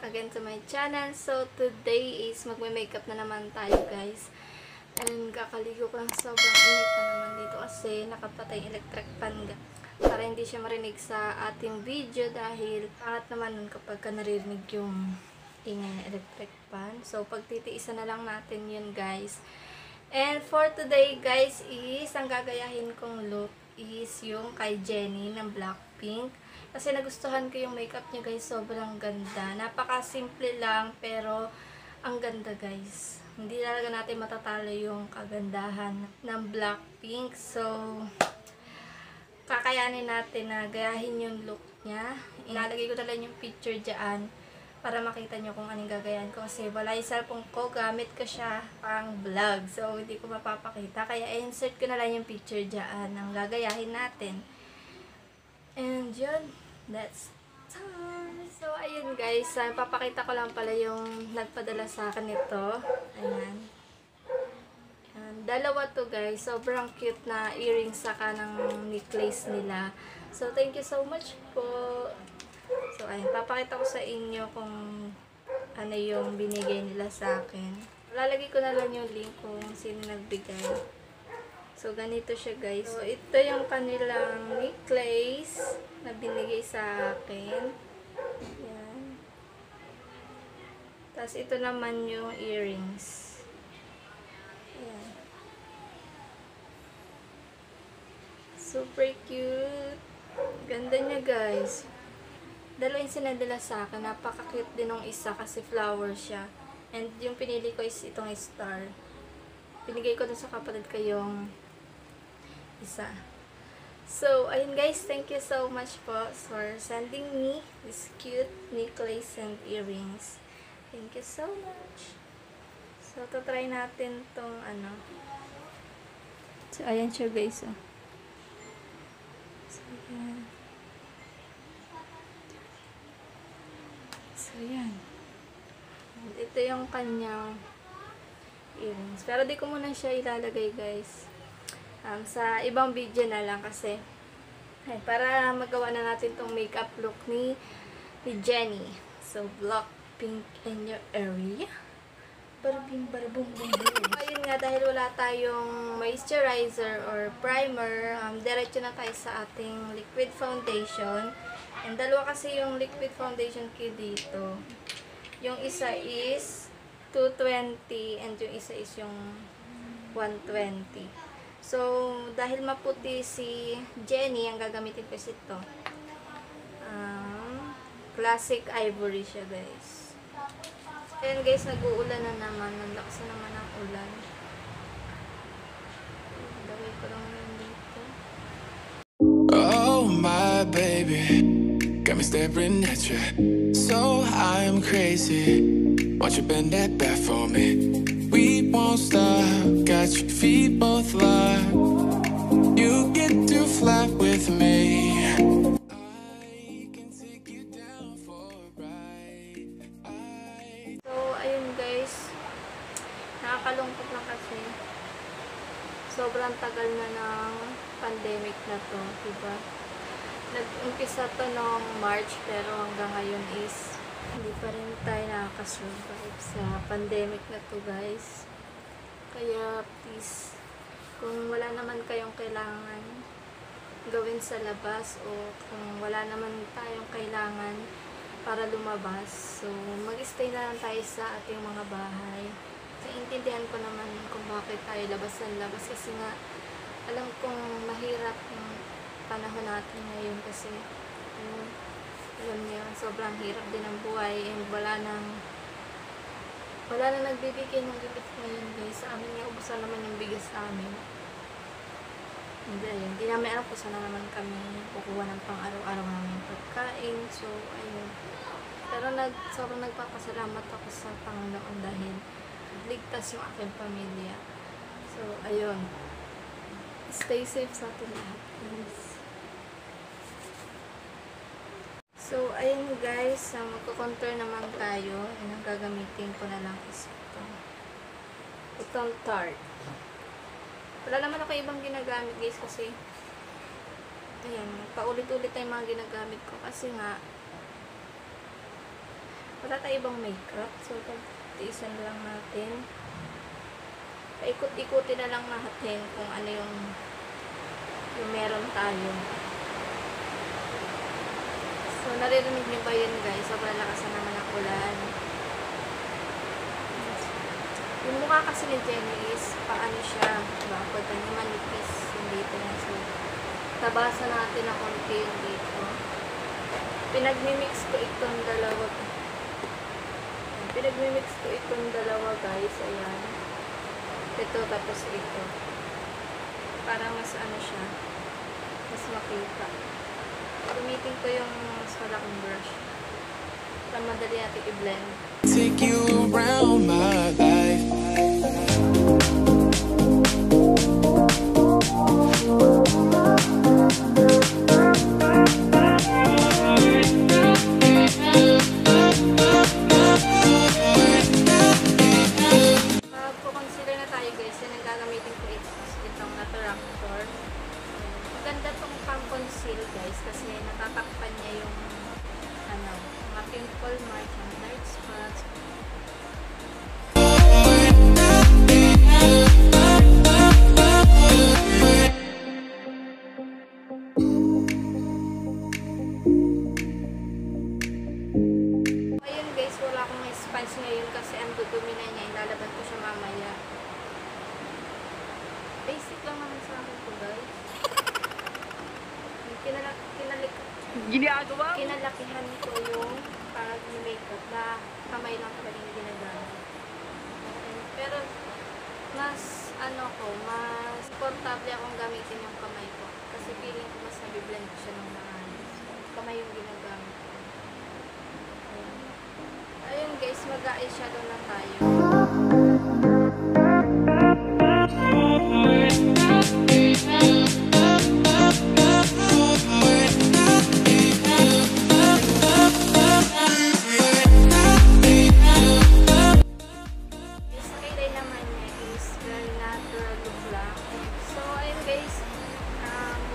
back again to my channel. So, today is magme-makeup na naman tayo, guys. And kakaligo ko lang, sobrang init na naman dito kasi nakapatay electric fan para hindi siya marinig sa ating video dahil pangat naman nun kapag naririnig yung ingay ng electric fan. So, pagtitiisan na lang natin yun, guys. And for today, guys, is ang gagayahin kong look is yung kay Jennie ng Blackpink. Kasi nagustuhan ko yung makeup niya, guys. Sobrang ganda. Napaka-simple lang, pero ang ganda, guys. Hindi talaga natin matatalo yung kagandahan ng Blackpink. So, kakayanin natin na gayahin yung look niya. Ilalagay ko na lang yung picture dyan para makita nyo kung anong gagayahin ko. Kasi wala yung cellphone ko, gamit ko siya pang vlog. So, hindi ko mapapakita. Kaya, insert ko na lang yung picture dyan ng gagayahin natin. And yun, that's time. So, ayun guys, papakita ko lang pala yung nagpadala sa akin ito. Ayan. Dalawa to guys. Sobrang cute na earrings saka ng necklace nila. So, thank you so much po. So, ayun. Papakita ko sa inyo kung ano yung binigay nila sa akin. Lalagay ko na lang yung link kung sino nagbigay. So, ganito siya guys. So, ito yung kanilang necklace na binigay sa akin. Yan. Tapos, ito naman yung earrings. Yan. Super cute. Ganda niya guys. Dalawa yung sinadala sa akin. Napaka-cute din ng isa kasi flower siya. And yung pinili ko is itong star. Pinigay ko dun sa kapatid ko yung isa. So, ayun guys, thank you so much po for sending me this cute necklace and earrings. Thank you so much. So, try natin tong ano. So, ayan siya guys. Oh. So, ayan. So, ayan. And ito yung kanyang earrings. Pero di ko muna siya ilalagay guys. Sa ibang video na lang kasi para magawa na natin tong makeup look ni Jennie. So, Blackpink in your area. Barbing barbong bum bum. Ayun nga, dahil wala tayong moisturizer or primer, diretso na tayo sa ating liquid foundation. And dalawa kasi yung liquid foundation ko dito. Yung isa is 220 and yung isa is yung 120. So, dahil maputi si Jennie, ang gagamitin ko is ito. Classic ivory siya, guys. Ayan, guys, nag-uulan na naman. Ang lakas na naman ang ulan. Lagay ko lang yun dito. Oh, my baby. Got me staring at you. So, I'm crazy. Won't you bend that back for me? We won't stop, got your feet both locked. You get to fly with me. I can take you down for a ride. So, ayun guys. Nakakalungkot lang kasi. Sobrang tagal na ng pandemic na to, diba? Nag-umpisa to noong March pero hanggang ngayon is hindi pa rin tayo nakakasurvive sa pandemic na to guys. Kaya please, kung wala naman kayong kailangan gawin sa labas o kung wala naman tayong kailangan para lumabas, so mag-stay na lang tayo sa ating mga bahay. Kasi intindihan ko naman kung bakit tayo labas kasi nga alam kong mahirap yung panahon natin ngayon kasi alam niyo, sobrang hirap din ang buhay and wala nang nagbibigay ng bigas ngayon guys. Sa amin nga, ubusan naman yung bigas sa amin. Hindi namin alam kung saan na naman kami kukuha ng pang araw-araw namin pagkain. So, ayun. Pero sobrang nagpapasalamat ako sa Panginoon dahil ligtas yung aking pamilya. So, ayun. Stay safe sa atin lahat. Please. So, ayun guys, magko-contour naman tayo. Ang gagamitin ko na lang is ito. Itong Tarte. Wala naman ako ibang ginagamit guys kasi ayan, paulit-ulit na yung mga ginagamit ko kasi nga wala tayong ibang makeup. So, tiisan lang natin. Paikot-ikutin na lang natin kung ano yung meron tayo. So, naririnig niyo ba yun, guys? Sobrang lakas na naman ang ulan. Yung mukha kasi ni Jennie is, paano siya, diba? Pagka niya manipis yung dito na. So, tabasan natin na konti yung dito. Pinagmimix ko itong dalawa. Pinagmimix ko itong dalawa, guys. Ayan. Ito, tapos ito. Para mas ano siya, mas makita. Gamitin ko yung mas malaking brush. Para madali natin i-blend. Take you around my life. Consider na tayo, guys. Yan ang gagamitin ko itong Naturactor. Maganda tong pang-conceal, guys, kasi natatakpan niya yung mga pimple marks, mga dark spots. Ayun, guys, wala akong sponge ngayon kasi ang dudumi na niya. Ilalaban ko siya mamaya. Basic lang naman sa akin ko, guys. Kinalakihan ko yung pag-makeup na kamay lang talaga yung ginagamit. Pero, mas mas komportable akong gamitin yung kamay ko. Kasi feeling ko mas nabiblend ko siya ng maayos. Kamay yung ginagamit ko. Ayun, guys, mag-eyeshadow na tayo.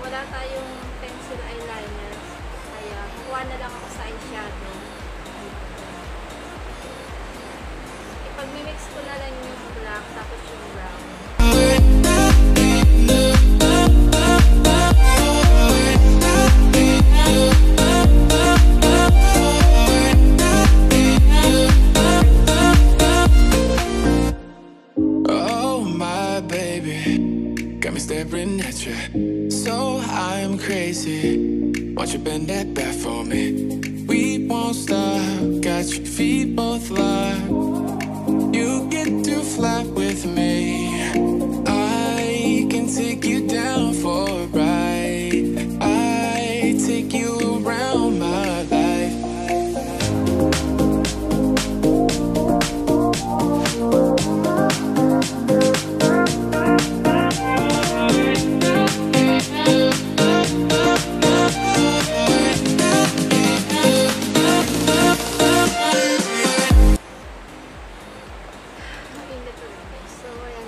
Wala tayong pencil eyeliners, kaya kuha na lang ako sa eyeshadow. Ipag-mix ko na lang yung black tapos yung brown. Oh my baby, got me staring at you. So I'm crazy. Won't you bend that back for me? We won't stop. Got your feet both locked. You get to fly with me. I can take you down for a ride. I take you around my life.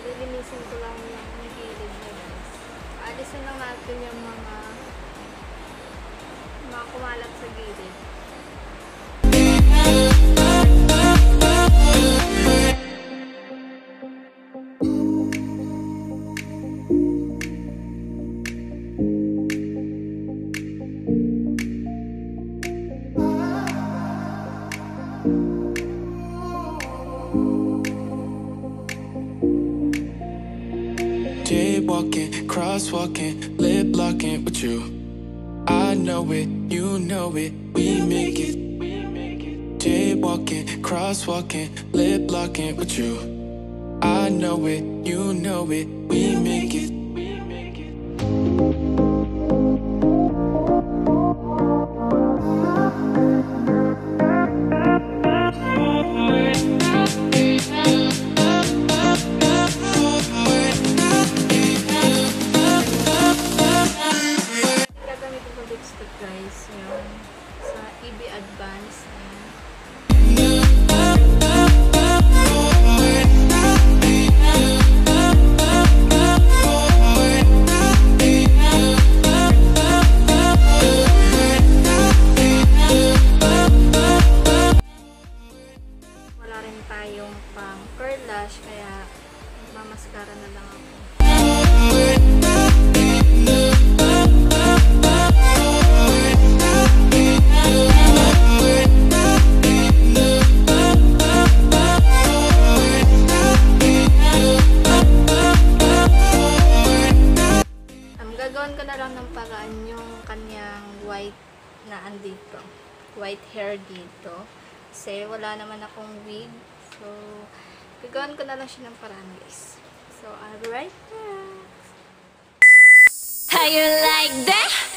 Lilinisin ko lang yung gilid niya, guys. Alisin lang natin yung mga kumalat sa gilid. Jaywalking, crosswalking, lip locking with you. I know it, you know it, we make it. Jaywalking, crosswalking, lip locking with you. I know it, you know it, we make it. Guys, yun sa EB Advance. yung pang curl lash, kaya mamaskara na lang ako. Gagawin ko na lang ng paraan yung kanyang white na andito. White hair dito. Kasi wala naman akong wig. So, gagawin ko na lang siya ng paraan, guys. So, I'll be right back. How you like that?